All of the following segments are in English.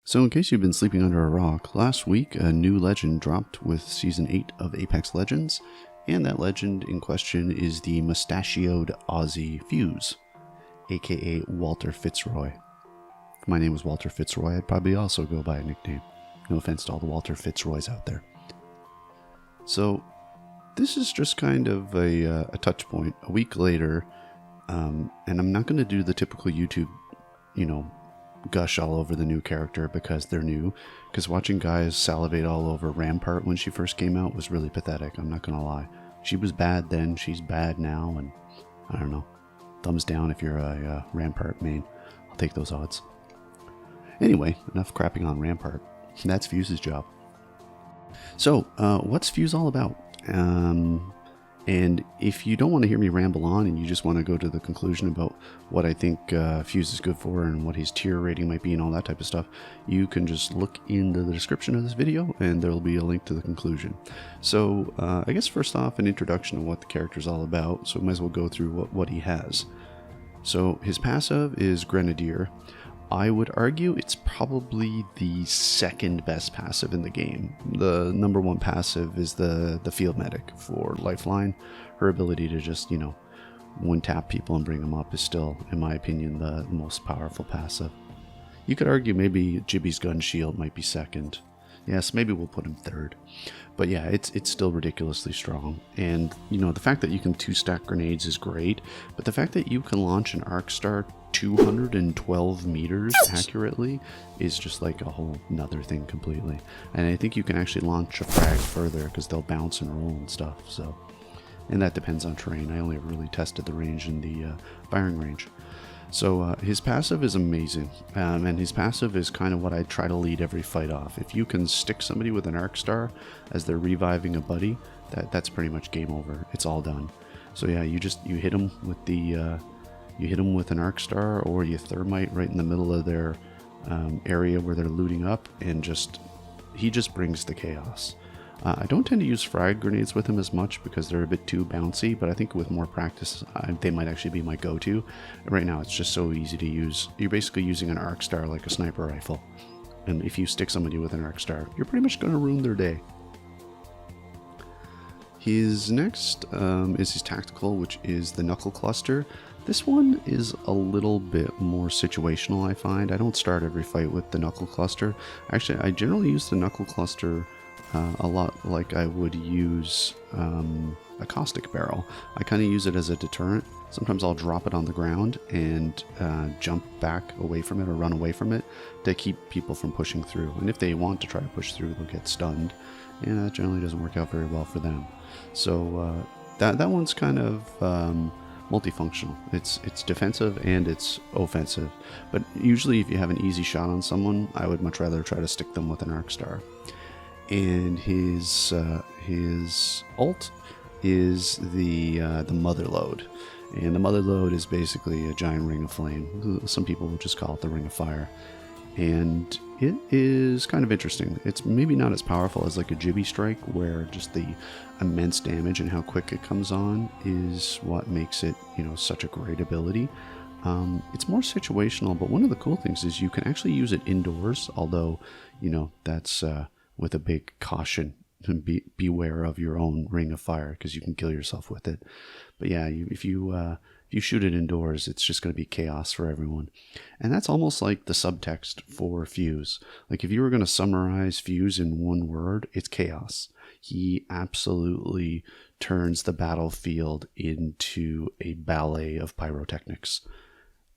So in case you've been sleeping under a rock, last week a new legend dropped with Season 8 of Apex Legends, and that legend in question is the mustachioed Aussie Fuse, aka Walter Fitzroy. If my name was Walter Fitzroy, I'd probably also go by a nickname. No offense to all the Walter Fitzroys out there. So this is just kind of a touch point. A week later, and I'm not going to do the typical YouTube, gush all over the new character because they're new, because watching guys salivate all over Rampart when she first came out was really pathetic. I'm not gonna lie. She was bad then, she's bad now, and I don't know. Thumbs down if you're a Rampart main. I'll take those odds. Anyway, enough crapping on Rampart. That's Fuse's job. So, what's Fuse all about? And if you don't want to hear me ramble on and you just want to go to the conclusion about what I think Fuse is good for and what his tier rating might be and all that type of stuff, you can just look into the description of this video and there will be a link to the conclusion. So I guess first off, an introduction of what the character is all about, so we might as well go through what he has. So his passive is Grenadier. I would argue it's probably the second best passive in the game. The number one passive is the Field Medic for Lifeline. Her ability to just, one-tap people and bring them up is still, in my opinion, the most powerful passive. You could argue maybe Jibby's Gun Shield might be second. Yes, maybe we'll put him third. But yeah, it's still ridiculously strong. And, the fact that you can 2-stack grenades is great, but the fact that you can launch an Arc Star 212 meters accurately is just like a whole nother thing completely. And I think you can actually launch a frag further because they'll bounce and roll and stuff. So, and that depends on terrain. I only really tested the range in the firing range. So his passive is amazing, and his passive is kind of what I try to lead every fight off. If you can stick somebody with an Arc Star as they're reviving a buddy, that's pretty much game over. It's all done. So yeah, you hit them with the you hit them with an Arc Star, or you thermite right in the middle of their area where they're looting up, and he just brings the chaos. I don't tend to use frag grenades with him as much because they're a bit too bouncy, but I think with more practice, they might actually be my go-to. Right now, it's just so easy to use. You're basically using an Arc Star like a sniper rifle. And if you stick somebody with an Arc Star, you're pretty much going to ruin their day. His next is his tactical, which is the Knuckle Cluster. This one is a little bit more situational, I find. I don't start every fight with the Knuckle Cluster. Actually, I generally use the Knuckle Cluster a lot like I would use a caustic barrel. I kind of use it as a deterrent. Sometimes I'll drop it on the ground and jump back away from it or run away from it to keep people from pushing through. And if they want to try to push through, they'll get stunned. And that generally doesn't work out very well for them. So that one's kind of multifunctional. It's defensive and it's offensive. But usually if you have an easy shot on someone, I would much rather try to stick them with an Arc Star. And his ult is the Mother Load, and the Mother Load is basically a giant ring of flame. Some people will just call it the Ring of Fire, and it is kind of interesting. It's maybe not as powerful as like a Jibby Strike, where just the immense damage and how quick it comes on is what makes it such a great ability. It's more situational, but one of the cool things is you can actually use it indoors, although that's with a big caution. Beware of your own Ring of Fire because you can kill yourself with it. But yeah, if you shoot it indoors, it's just going to be chaos for everyone. And that's almost like the subtext for Fuse. Like if you were going to summarize Fuse in one word, it's chaos. He absolutely turns the battlefield into a ballet of pyrotechnics.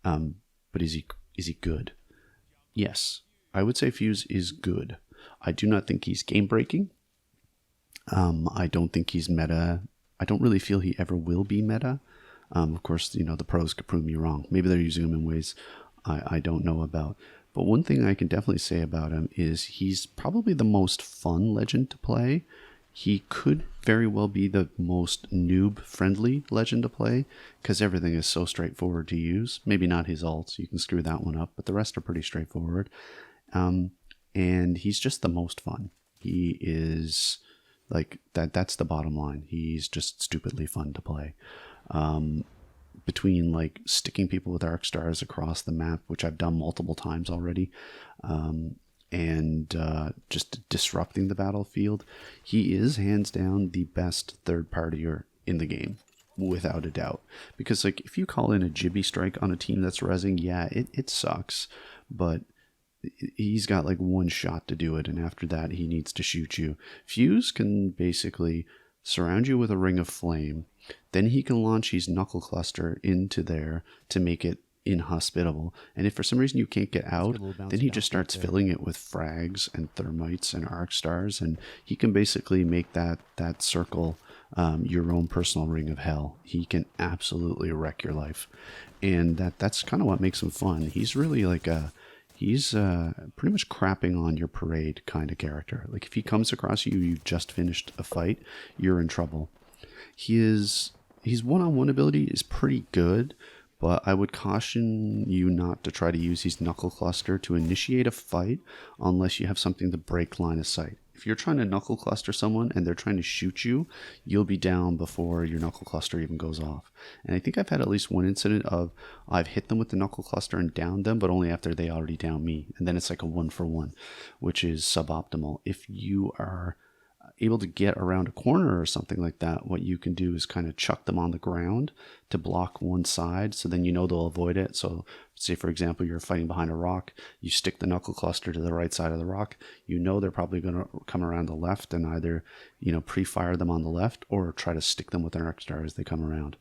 But is he good? Yes, I would say Fuse is good. I do not think he's game-breaking. I don't think he's meta. I don't really feel he ever will be meta. Of course, the pros could prove me wrong. Maybe they're using him in ways I don't know about. But one thing I can definitely say about him is he's probably the most fun legend to play. He could very well be the most noob-friendly legend to play because everything is so straightforward to use. Maybe not his ults. You can screw that one up, but the rest are pretty straightforward. And he's just the most fun. He is like that's the bottom line. He's just stupidly fun to play. Between like sticking people with Arc Stars across the map, which I've done multiple times already, and just disrupting the battlefield. He is hands down the best third partier in the game, without a doubt. Because like if you call in a Jibby strike on a team that's rezzing, yeah, it sucks, but he's got like one shot to do it, and after that he needs to shoot you. Fuse can basically surround you with a ring of flame, then he can launch his knuckle cluster into there to make it inhospitable, and if for some reason you can't get out, then he just starts filling it with frags and thermites and arc stars, and he can basically make that circle your own personal ring of hell. He can absolutely wreck your life, and that's kind of what makes him fun. He's really like he's pretty much crapping on your parade kind of character. Like if he comes across you, you've just finished a fight, you're in trouble. His one-on-one ability is pretty good, but I would caution you not to try to use his knuckle cluster to initiate a fight unless you have something to break line of sight. If you're trying to knuckle cluster someone and they're trying to shoot you, you'll be down before your knuckle cluster even goes off. And I think I've had at least one incident of I've hit them with the knuckle cluster and downed them, but only after they already downed me. And then it's like a 1-for-1, which is suboptimal. If you are able to get around a corner or something like that, what you can do is kind of chuck them on the ground to block one side, so then you know they'll avoid it. So say for example you're fighting behind a rock, you stick the knuckle cluster to the right side of the rock, you know they're probably going to come around the left, and either pre-fire them on the left or try to stick them with an arc star as they come around.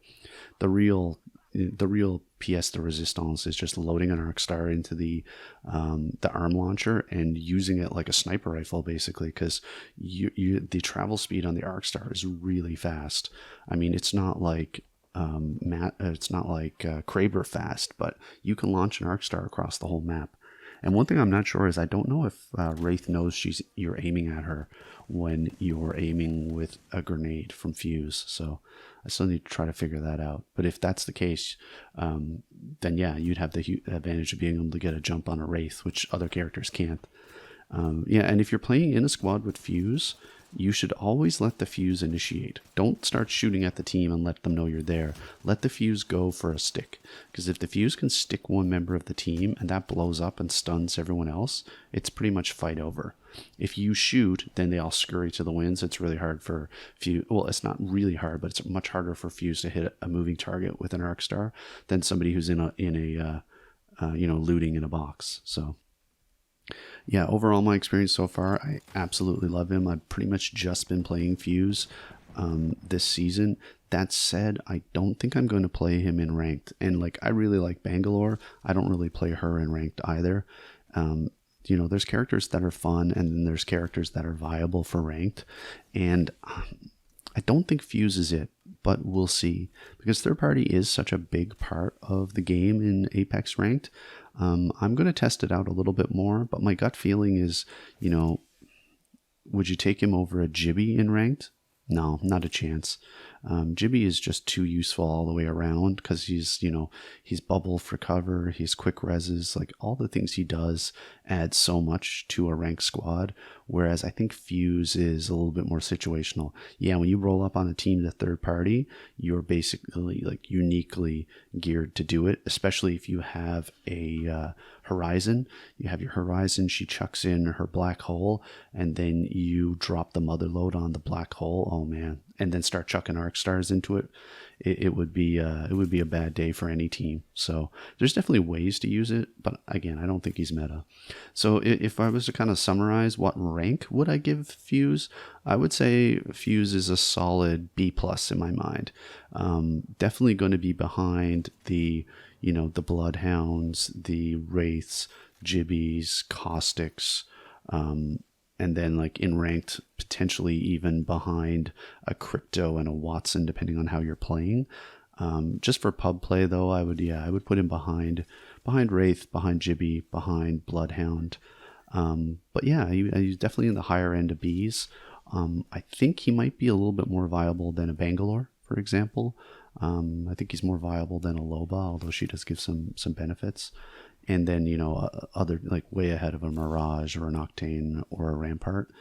The real pièce de resistance is just loading an arc star into the arm launcher and using it like a sniper rifle, basically, because the travel speed on the arc star is really fast. I mean, it's not like Kraber fast, but you can launch an arc star across the whole map. And one thing I'm not sure is I don't know if Wraith knows you're aiming at her when you're aiming with a grenade from Fuse. So I still need to try to figure that out. But if that's the case, then yeah, you'd have the advantage of being able to get a jump on a Wraith, which other characters can't. Yeah, and if you're playing in a squad with Fuse, you should always let the Fuse initiate. Don't start shooting at the team and let them know you're there. Let the Fuse go for a stick. Because if the Fuse can stick one member of the team and that blows up and stuns everyone else, it's pretty much fight over. If you shoot, then they all scurry to the winds. It's really hard for Fuse. Well, it's not really hard, but it's much harder for Fuse to hit a moving target with an arc star than somebody who's in a looting in a box. So yeah, overall my experience so far, I absolutely love him. I've pretty much just been playing Fuse this season. That said, I don't think I'm going to play him in ranked. And like, I really like Bangalore. I don't really play her in ranked either. There's characters that are fun, and then there's characters that are viable for ranked. And I don't think Fuse is it, but we'll see. Because third party is such a big part of the game in Apex ranked. I'm going to test it out a little bit more, but my gut feeling is, would you take him over a Jibby in ranked? No, not a chance. Jibby is just too useful all the way around because he's bubble for cover, he's quick reses, like all the things he does add so much to a ranked squad. Whereas I think Fuse is a little bit more situational. Yeah, when you roll up on a team to third party, you're basically like uniquely geared to do it, especially if you have a Horizon. You have your Horizon, she chucks in her black hole, and then you drop the mother load on the black hole. Oh man. And then start chucking arc stars into it. It would be a bad day for any team. So there's definitely ways to use it, but again, I don't think he's meta. So if I was to kind of summarize what rank would I give Fuse, I would say Fuse is a solid B+ in my mind. Definitely going to be behind the Bloodhounds, the Wraiths, Jibbies, Caustics, and then like in ranked, potentially even behind a Crypto and a Watson, depending on how you're playing. Just for pub play though, I would put him behind Wraith, behind Jibby, behind Bloodhound. But yeah, he's definitely in the higher end of Bs. I think he might be a little bit more viable than a Bangalore, for example. I think he's more viable than a Loba, although she does give some benefits. And then, other like way ahead of a Mirage or an Octane or a Rampart.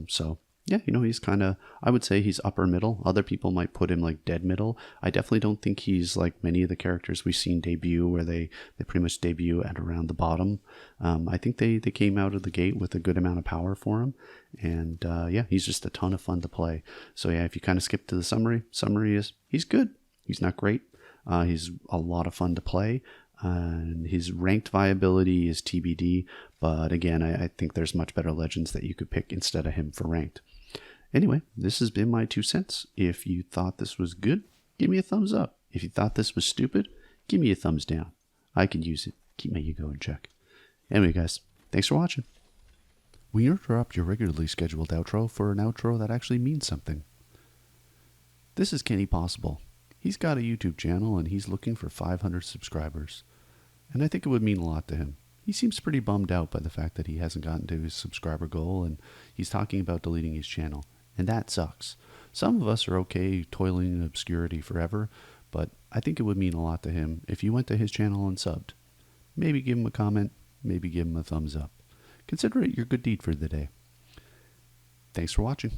So Yeah, he's kind of, I would say he's upper middle. Other people might put him like dead middle. I definitely don't think he's like many of the characters we've seen debut where they pretty much debut at around the bottom. I think they came out of the gate with a good amount of power for him. And yeah, he's just a ton of fun to play. So yeah, if you kind of skip to the summary is he's good. He's not great. He's a lot of fun to play. And his ranked viability is TBD. But again, I think there's much better legends that you could pick instead of him for ranked. Anyway, this has been my 2 cents. If you thought this was good, give me a thumbs up. If you thought this was stupid, give me a thumbs down. I can use it. Keep my ego in check. Anyway, guys, thanks for watching. We interrupt your regularly scheduled outro for an outro that actually means something. This is Kenny Possible. He's got a YouTube channel and he's looking for 500 subscribers. And I think it would mean a lot to him. He seems pretty bummed out by the fact that he hasn't gotten to his subscriber goal and he's talking about deleting his channel. And that sucks. Some of us are okay toiling in obscurity forever, but I think it would mean a lot to him if you went to his channel and subbed. Maybe give him a comment, maybe give him a thumbs up. Consider it your good deed for the day. Thanks for watching.